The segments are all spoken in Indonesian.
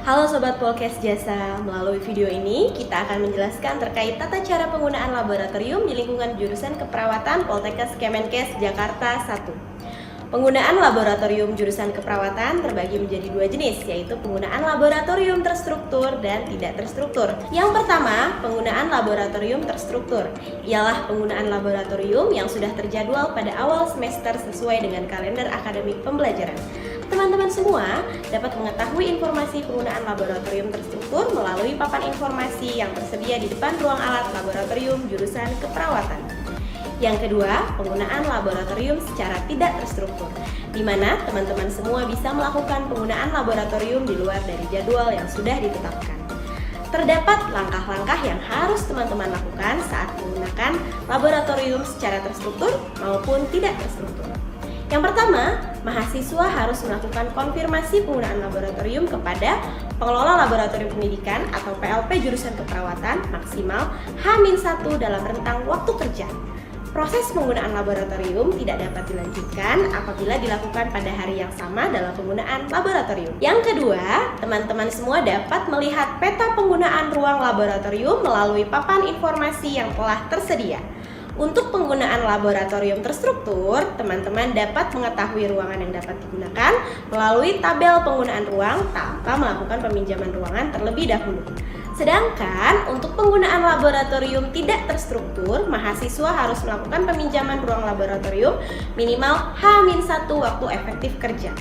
Halo Sobat Polkes Jasa, melalui video ini kita akan menjelaskan terkait tata cara penggunaan laboratorium di lingkungan jurusan keperawatan Poltekkes Kemenkes Jakarta 1. Penggunaan laboratorium jurusan keperawatan terbagi menjadi dua jenis, yaitu penggunaan laboratorium terstruktur dan tidak terstruktur. Yang pertama, penggunaan laboratorium terstruktur. Ialah penggunaan laboratorium yang sudah terjadwal pada awal semester sesuai dengan kalender akademik pembelajaran. Teman-teman semua dapat mengetahui informasi penggunaan laboratorium terstruktur melalui papan informasi yang tersedia di depan ruang alat laboratorium jurusan keperawatan. Yang kedua, penggunaan laboratorium secara tidak terstruktur, di mana teman-teman semua bisa melakukan penggunaan laboratorium di luar dari jadwal yang sudah ditetapkan. Terdapat langkah-langkah yang harus teman-teman lakukan saat menggunakan laboratorium secara terstruktur maupun tidak terstruktur. Yang pertama, mahasiswa harus melakukan konfirmasi penggunaan laboratorium kepada pengelola laboratorium pendidikan atau PLP jurusan keperawatan maksimal H-1 dalam rentang waktu kerja. Proses penggunaan laboratorium tidak dapat dilanjutkan apabila dilakukan pada hari yang sama dalam penggunaan laboratorium. Yang kedua, teman-teman semua dapat melihat peta penggunaan ruang laboratorium melalui papan informasi yang telah tersedia. Untuk penggunaan laboratorium terstruktur, teman-teman dapat mengetahui ruangan yang dapat digunakan melalui tabel penggunaan ruang tanpa melakukan peminjaman ruangan terlebih dahulu. Sedangkan untuk penggunaan laboratorium tidak terstruktur, mahasiswa harus melakukan peminjaman ruang laboratorium minimal H-1 waktu efektif kerja.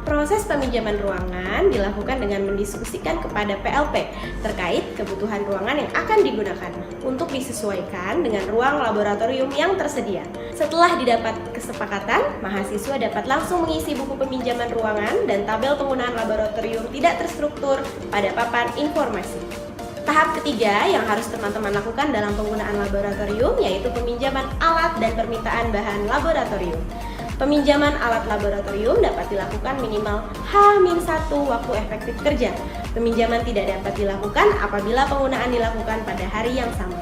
Proses peminjaman ruangan dilakukan dengan mendiskusikan kepada PLP terkait kebutuhan ruangan yang akan digunakan untuk disesuaikan dengan ruang laboratorium yang tersedia. Setelah didapat kesepakatan, mahasiswa dapat langsung mengisi buku peminjaman ruangan dan tabel penggunaan laboratorium tidak terstruktur pada papan informasi. Tahap ketiga yang harus teman-teman lakukan dalam penggunaan laboratorium yaitu peminjaman alat dan permintaan bahan laboratorium. Peminjaman alat laboratorium dapat dilakukan minimal H-1 waktu efektif kerja. Peminjaman tidak dapat dilakukan apabila penggunaan dilakukan pada hari yang sama.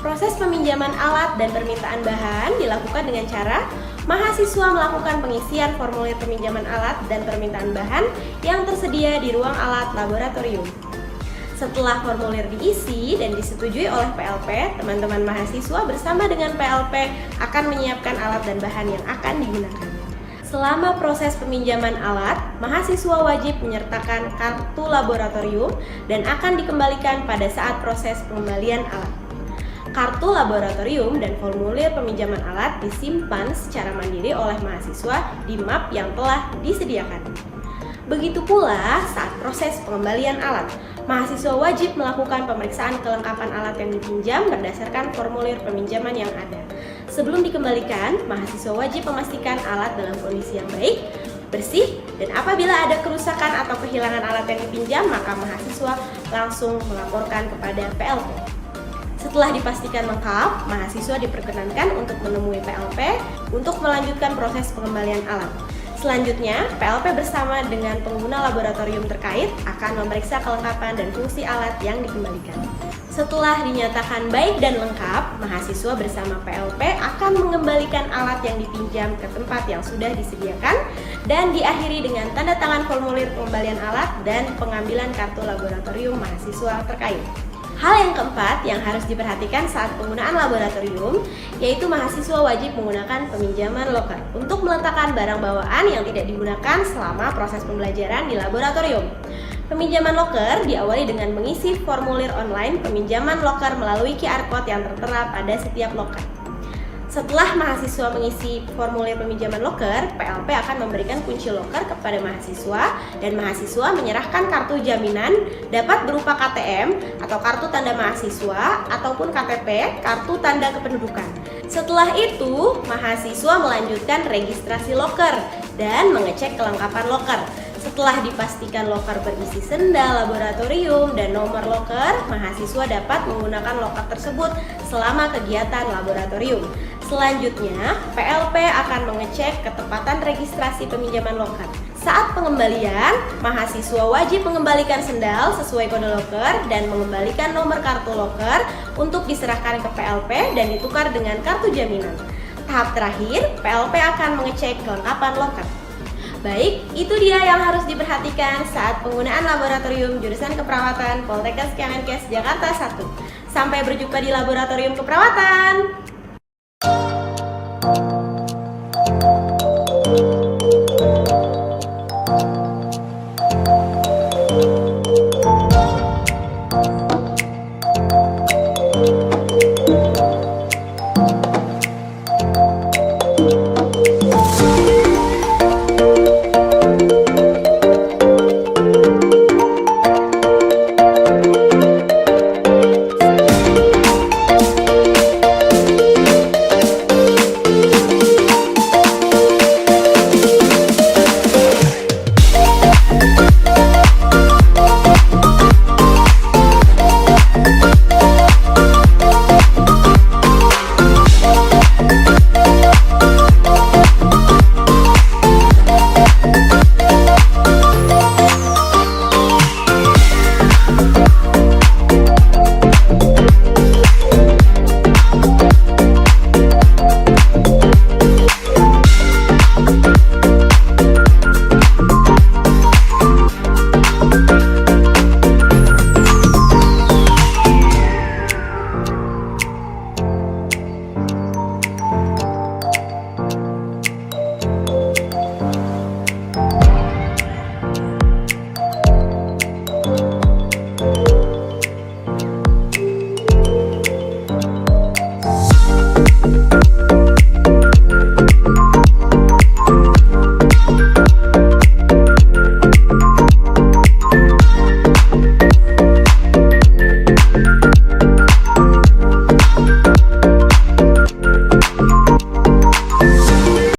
Proses peminjaman alat dan permintaan bahan dilakukan dengan cara mahasiswa melakukan pengisian formulir peminjaman alat dan permintaan bahan yang tersedia di ruang alat laboratorium. Setelah formulir diisi dan disetujui oleh PLP, teman-teman mahasiswa bersama dengan PLP akan menyiapkan alat dan bahan yang akan digunakan. Selama proses peminjaman alat, mahasiswa wajib menyertakan kartu laboratorium dan akan dikembalikan pada saat proses pengembalian alat. Kartu laboratorium dan formulir peminjaman alat disimpan secara mandiri oleh mahasiswa di map yang telah disediakan. Begitu pula saat proses pengembalian alat, mahasiswa wajib melakukan pemeriksaan kelengkapan alat yang dipinjam berdasarkan formulir peminjaman yang ada. Sebelum dikembalikan, mahasiswa wajib memastikan alat dalam kondisi yang baik, bersih, dan apabila ada kerusakan atau kehilangan alat yang dipinjam, maka mahasiswa langsung melaporkan kepada PLP. Setelah dipastikan lengkap, mahasiswa diperkenankan untuk menemui PLP untuk melanjutkan proses pengembalian alat. Selanjutnya, PLP bersama dengan pengguna laboratorium terkait akan memeriksa kelengkapan dan fungsi alat yang dikembalikan. Setelah dinyatakan baik dan lengkap, mahasiswa bersama PLP akan mengembalikan alat yang dipinjam ke tempat yang sudah disediakan dan diakhiri dengan tanda tangan formulir pengembalian alat dan pengambilan kartu laboratorium mahasiswa terkait. Hal yang keempat yang harus diperhatikan saat penggunaan laboratorium yaitu mahasiswa wajib menggunakan peminjaman loker untuk meletakkan barang bawaan yang tidak digunakan selama proses pembelajaran di laboratorium. Peminjaman loker diawali dengan mengisi formulir online peminjaman loker melalui QR Code yang tertera pada setiap loker. Setelah mahasiswa mengisi formulir peminjaman loker, PLP akan memberikan kunci loker kepada mahasiswa dan mahasiswa menyerahkan kartu jaminan dapat berupa KTM atau kartu tanda mahasiswa ataupun KTP, kartu tanda kependudukan. Setelah itu, mahasiswa melanjutkan registrasi loker dan mengecek kelengkapan loker. Setelah dipastikan loker berisi senda laboratorium dan nomor loker, mahasiswa dapat menggunakan loker tersebut selama kegiatan laboratorium. Selanjutnya, PLP akan mengecek ketepatan registrasi peminjaman loker. Saat pengembalian, mahasiswa wajib mengembalikan sendal sesuai kode loker dan mengembalikan nomor kartu loker untuk diserahkan ke PLP dan ditukar dengan kartu jaminan. Tahap terakhir, PLP akan mengecek kelengkapan loker. Baik, itu dia yang harus diperhatikan saat penggunaan laboratorium jurusan keperawatan Poltekkes Kemenkes Jakarta 1. Sampai berjumpa di laboratorium keperawatan.